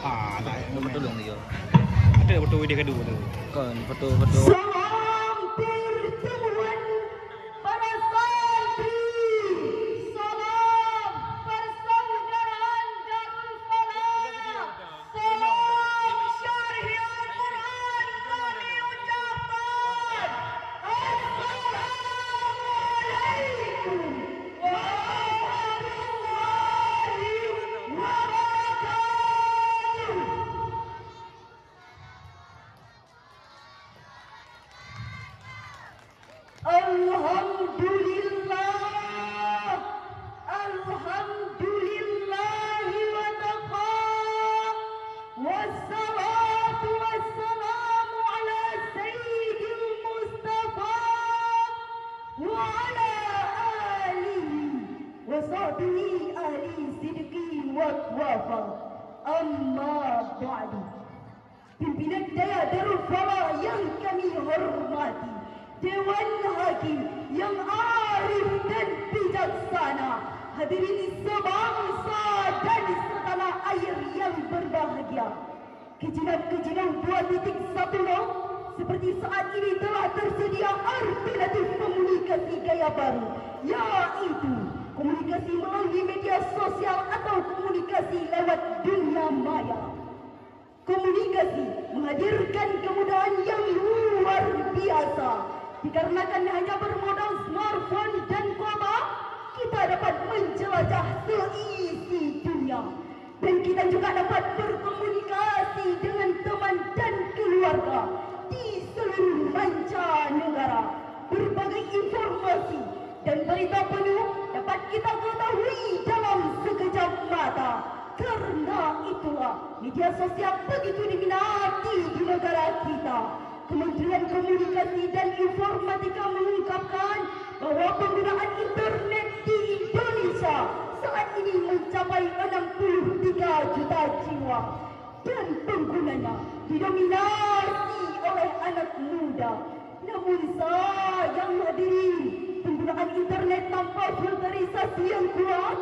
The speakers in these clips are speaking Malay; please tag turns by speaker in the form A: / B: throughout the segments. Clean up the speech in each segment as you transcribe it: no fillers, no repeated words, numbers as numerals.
A: Lah
B: Betul dong dia.
A: ada foto dia kedua tu.
B: Kan foto-foto.
C: Salam pertemuan para santri, salam persaudaraan Darul Falah, salam syariah Quran kami ucapkan Assalamualaikum warahmatullahi wabarakatuh. Alhamdulillah, alhamdulillahi wa taqa, wassalatu wassalamu ala sayyidil Mustafa wa ala alihi wa sahbihi ahli sidqi wa wafa. Amma ba'du. Pimpinan Daya Darul Falah yang kami hormati, Dewan Hakim yang arif dan bijaksana, hadirin sebangsa dan setanah air yang berbahagia. Kejenam-kejenam 2.10 seperti saat ini telah tersedia alternatif komunikasi gaya baru, yaitu komunikasi melalui media sosial atau komunikasi lewat dunia maya. Komunikasi menghadirkan kemudahan yang luar biasa. Dikarenakan hanya bermodal smartphone dan kuota, kita dapat menjelajah seisi dunia. Dan kita juga dapat berkomunikasi dengan teman dan keluarga di seluruh mancanegara. Berbagai informasi dan berita penuh dapat kita ketahui dalam sekejap mata. Karena itulah media sosial begitu diminati di negara kita. Kementerian Komunikasi dan Informatika mengungkapkan bahwa penggunaan internet di Indonesia saat ini mencapai 63 juta jiwa dan penggunanya didominasi oleh anak muda. Namun sayang hadirin, penggunaan internet tanpa filterisasi yang kuat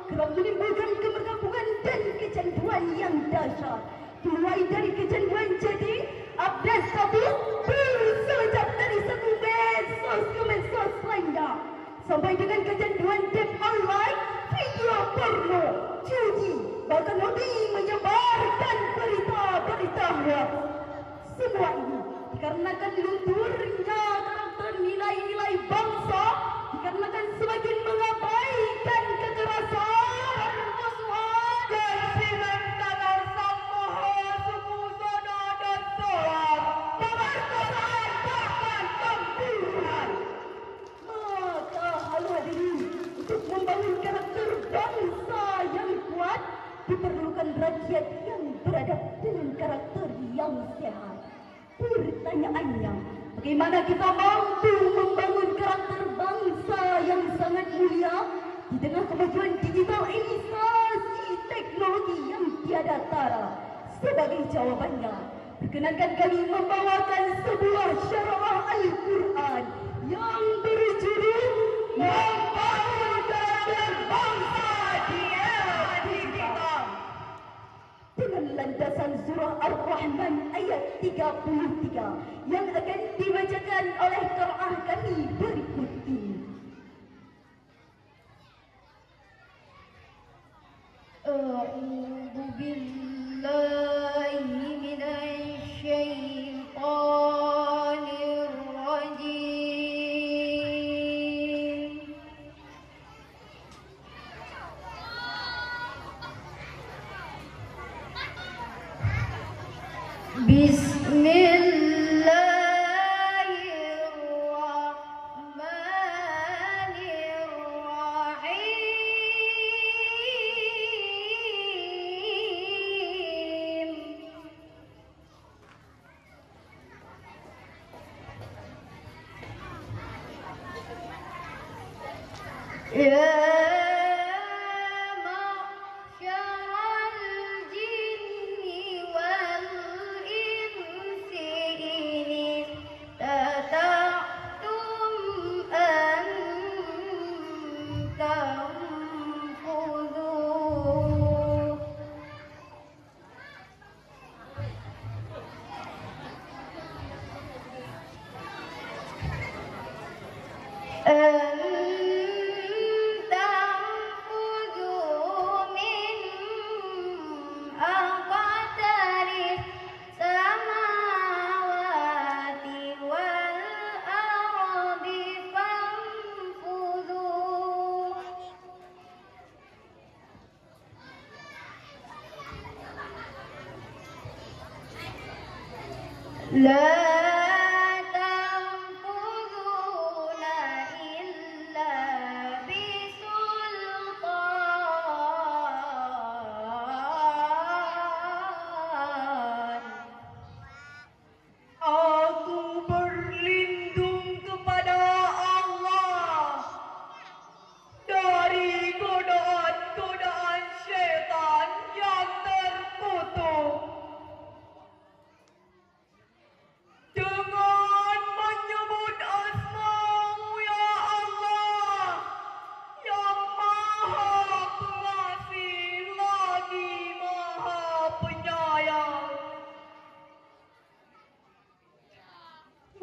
C: kerap menimbulkan kemergapungan dan kecanduan yang dahsyat. Dimulai dari kecanduan jadi update status bersejak dari satu medsos ke medsos lainnya, sampai dengan kecanduan game online, video porno, judi, bahkan hobi menyebarkan berita-berita hoax. Semua ini dikarenakan lunturnya karakter nilai-nilai bangsa, dikarenakan semakin mengabaikan kekerasan, permusuhan, dan sinar-sinar sammoho, sukusana, dan soal, pemerkosaan, bahkan pembunuhan. Maka hal hadirin, untuk membangun karakter bangsa yang kuat, diperlukan rakyat yang beradab dengan karakter yang sehat. Pertanyaannya, bagaimana kita mampu membangun karakter bangsa yang sangat mulia di tengah kemajuan digitalisasi teknologi yang tiada tara? Sebagai jawabannya, perkenankan kami membawakan sebuah syarah Al-Quran yang berjudul Membangun Karakter Bangsa di Era Digital, dengan landasan surah Ar-Rahman ayat 33 yang akan dibacakan oleh qiraah kami berikut ini. A'udzu billahi minasy syaithanir rajim. Bismillahirrahmanirrahim. Ya لا تنفذون إلا بسلطان.
D: Aku berlindung kepada Allah dari godaan-godaan syaitan yang terkutuk. Dengan menyebut asma-Mu ya Allah, yang Maha Pengasih lagi Maha Penyayang.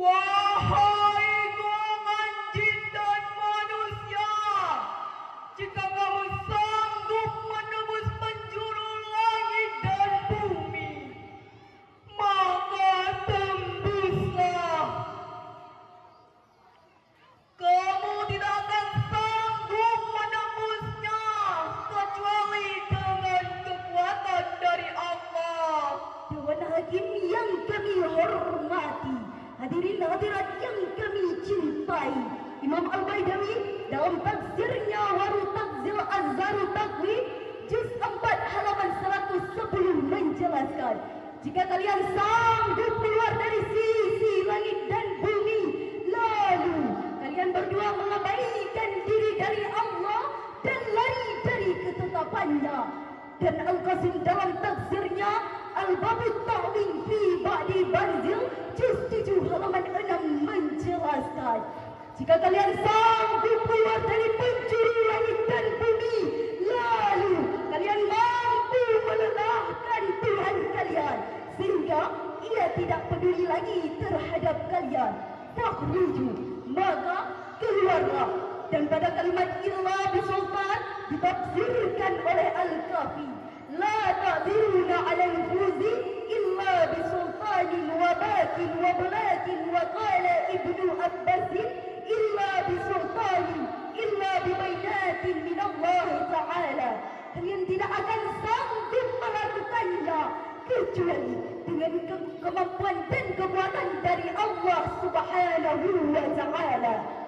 D: Wahai golongan jin dan manusia, jika kamu sanggup menembus penjuru langit dan bumi, maka tembuslah. Kamu tidak akan sanggup menembusnya kecuali dengan kekuatan dari Allah.
C: Dewan Hakim yang kami hormati, hadirin hadirat yang kami cintai, Imam Al-Baidawi dalam tafsirnya Waru Takzil Az-Zaru Taqwi juz 4 halaman 110 menjelaskan, jika kalian sanggup keluar dari sisi langit dan bumi, lalu kalian berdua mengabaikan diri dari Allah dan lari dari ketetapannya. Dan Al-Qasim dalam tafsirnya Al-Babut Ta'win fi Ba'di Barzil juz 7 halaman 6 menjelaskan, jika kalian sanggup keluar dari penjuru langit dan bumi, lalu kalian mampu melelahkan Tuhan kalian sehingga ia tidak peduli lagi terhadap kalian. Fakhruju, maka keluarlah. Dan pada kalimat illa bisultan ditafsirkan oleh Al-Kafi, la ta'diruna 'ala al-fuzi illa bisultanin wa bakin wa balakin wa qala Ibnu Abbas illa bisultanin illa bibainatin min Allah Ta'ala. Kalian tidak akan sanggup melakukannya kecuali dengan kemampuan dan kekuatan dari Allah Subhanahu wa Ta'ala.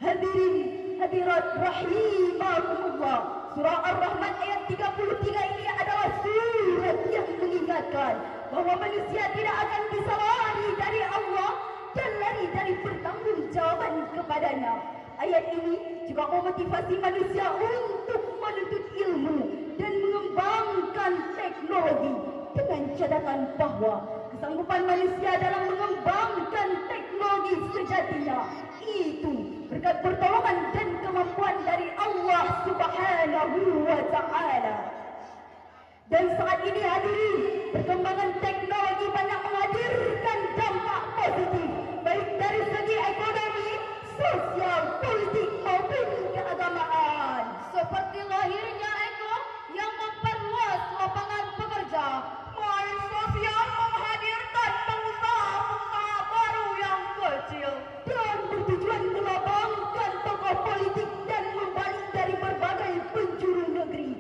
C: Hadirin hadirat rahimakumullah, surah Ar-Rahman ayat 33 ini adalah surat yang mengingatkan bahawa manusia tidak akan bisa lari dari Allah dan lari dari pertanggungjawaban kepadanya. Ayat ini juga memotivasi manusia untuk menuntut ilmu dan mengembangkan teknologi dengan catatan bahawa kesanggupan manusia dalam mengembangkan teknologi sejatinya itu berkat pertolongan dan kemampuan dari Allah Subhanahu wa Ta'ala. Dan saat ini hadirin, perkembangan teknologi banyak menghadirkan dampak positif baik dari segi ekonomi, sosial, politik maupun keagamaan. Seperti lahirnya Eko yang memperluas lapangan pekerja,
D: Main sosial menghadirkan pengusaha-pengusaha baru yang kecil,
C: dan bertujuan melabangkan tokoh politik dan membalik dari berbagai penjuru negeri.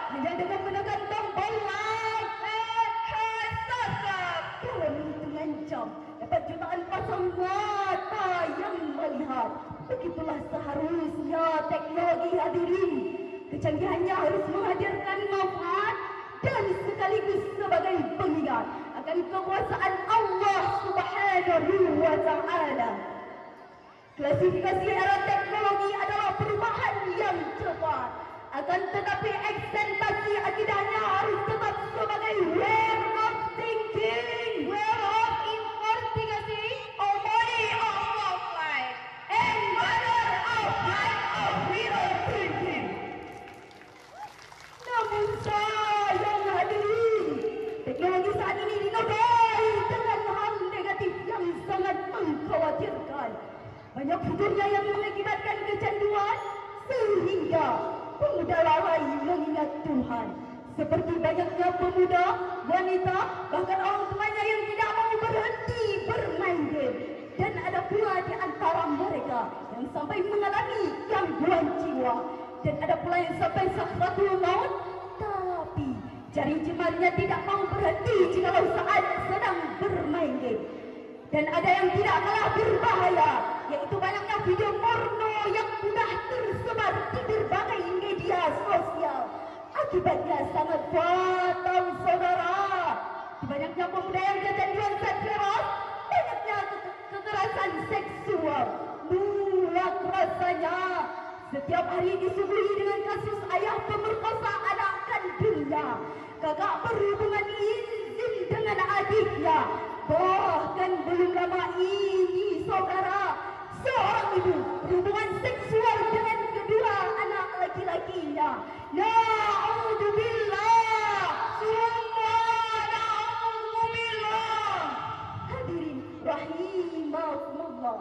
C: Hanya dengan menekan tombol like, subscribe dalam hitungan jam dapat jutaan pasang mata yang melihat. Begitulah seharusnya teknologi hadirin. Kecanggihannya harus menghadirkan manfaat dan sekaligus sebagai pengingat akan kekuasaan Allah Subhanahu wa Ta'ala. Klasifikasi era teknologi adalah perubahan yang cepat, akan tetapi eksentasi akidahnya harus tetap sebagai way of thinking, way of investigasi, a way of life, and manner of life of real thinking. Namun sayang hadirin, teknologi saat ini dinodai dengan hal negatif yang sangat mengkhawatirkan. Banyak fiturnya yang mengakibatkan kecanduan sehingga pemuda lalai mengingat Tuhan. Seperti banyaknya pemuda, wanita, bahkan orang tuanya yang tidak mau berhenti bermain game. Dan ada pula di antara mereka yang sampai mengalami gangguan jiwa. Dan ada pula yang sampai sakratul maut, tapi Jari jemarinya tidak mau berhenti jikalau saat sedang bermain game. Dan ada yang tidak kalah berbahaya, yaitu banyaknya video porno yang mudah tersebar di berbagai media sosial. Akibatnya sangat fatal, saudara. Di banyaknya pemuda yang kecanduan seks bebas, banyaknya kekerasan seksual. Muak rasanya setiap hari disuguhi dengan kasus ayah pemerkosa anak kandungnya, kakak berhubungan intim dengan adiknya. Bahkan belum lama ini, saudara, seorang ibu berhubungan seksual dengan kedua anak laki-lakinya. Na'udzubillah, summa na'udzubillah. Hadirin rahimakumullah.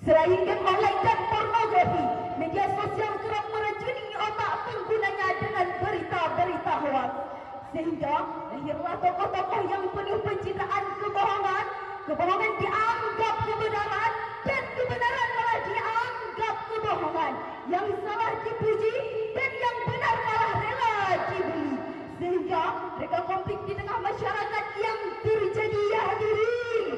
C: Selain game online dan pornografi, media sosial kerap meracuni otak penggunanya dengan berita-berita hoax. Sehingga lahirlah tokoh-tokoh yang penuh pencitraan kebohongan. Kebohongan dianggap kebenaran dan kebenaran malah dianggap kebohongan. Yang salah dipuji dan yang benar malah rela dibeli. Sehingga mereka konflik di tengah masyarakat yang terjadi, ya hadirin.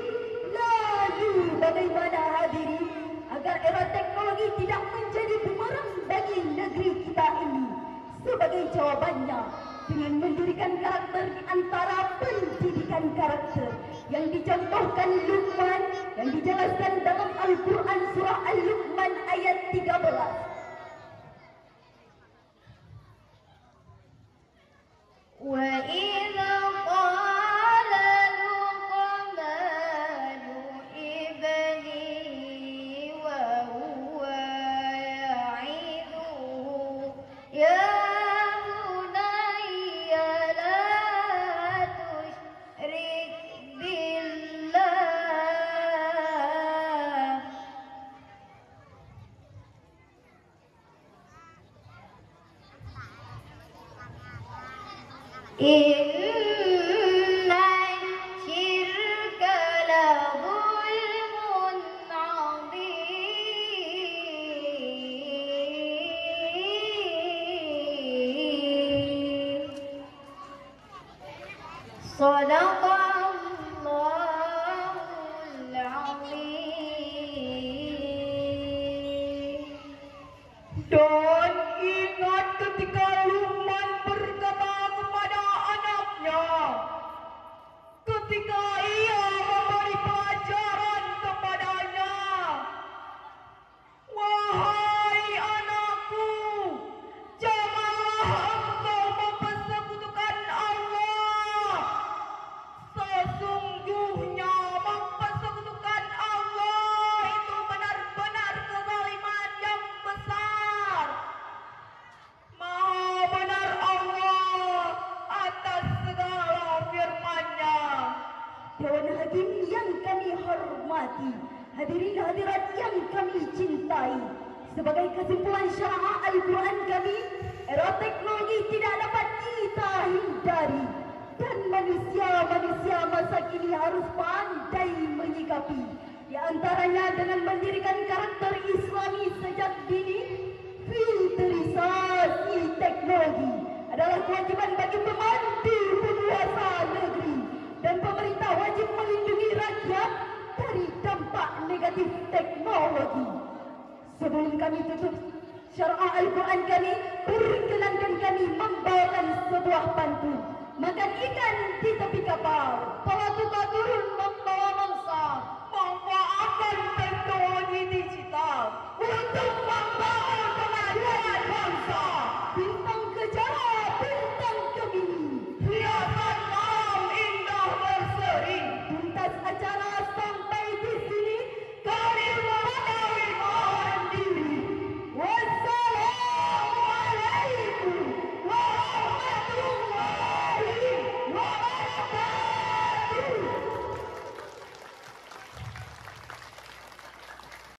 C: Lalu bagaimana, hadirin, agar era teknologi tidak menjadi bumerang bagi negeri kita ini? Sebagai jawabannya, dengan mendirikan karakter di antara pendidikan karakter yang dicontohkan Luqman, yang dijelaskan dalam Al-Quran surah Al-Luqman ayat 13.
D: وَإِذَا قَالَ لُقْمَانُ لِابْنِهِ وَهُوَ يَعِظُهُ يَا بُنَيَّ لَا تُشْرِكْ بِاللَّهِ إِنَّ الشِّرْكَ لَظُلْمٌ عَظِيمٌ. Shadaqallahul Azim.
C: Dan ingat ketika Luqman berkata kepada anaknya, ketika ia memberi pelajaran kepadanya, "Wahai anakku, janganlah engkau mempersekutukan Allah. Sesungguhnya mempersekutukan Allah itu benar-benar kezaliman yang besar. Maha benar Allah atas segala firman-Nya." Dewan Hakim yang kami hormati, hadirin hadirat yang kami cintai, sebagai kesimpulan syarah Al-Quran kami, era teknologi tidak dapat kita hindari, dan manusia-manusia masa kini harus pandai menyikapi. Di antaranya dengan mendirikan karakter Islami sejak dini. Filterisasi teknologi adalah kewajiban bagi pembantu penguasa negeri, dan pemerintah wajib melindungi rakyat dari dampak negatif teknologi. Sebelum kami tutup syarah Al-Quran kami, perkenankan kami membawakan sebuah pantun. Makan ikan di tepi kapal, pelaku turun membawa mangsa.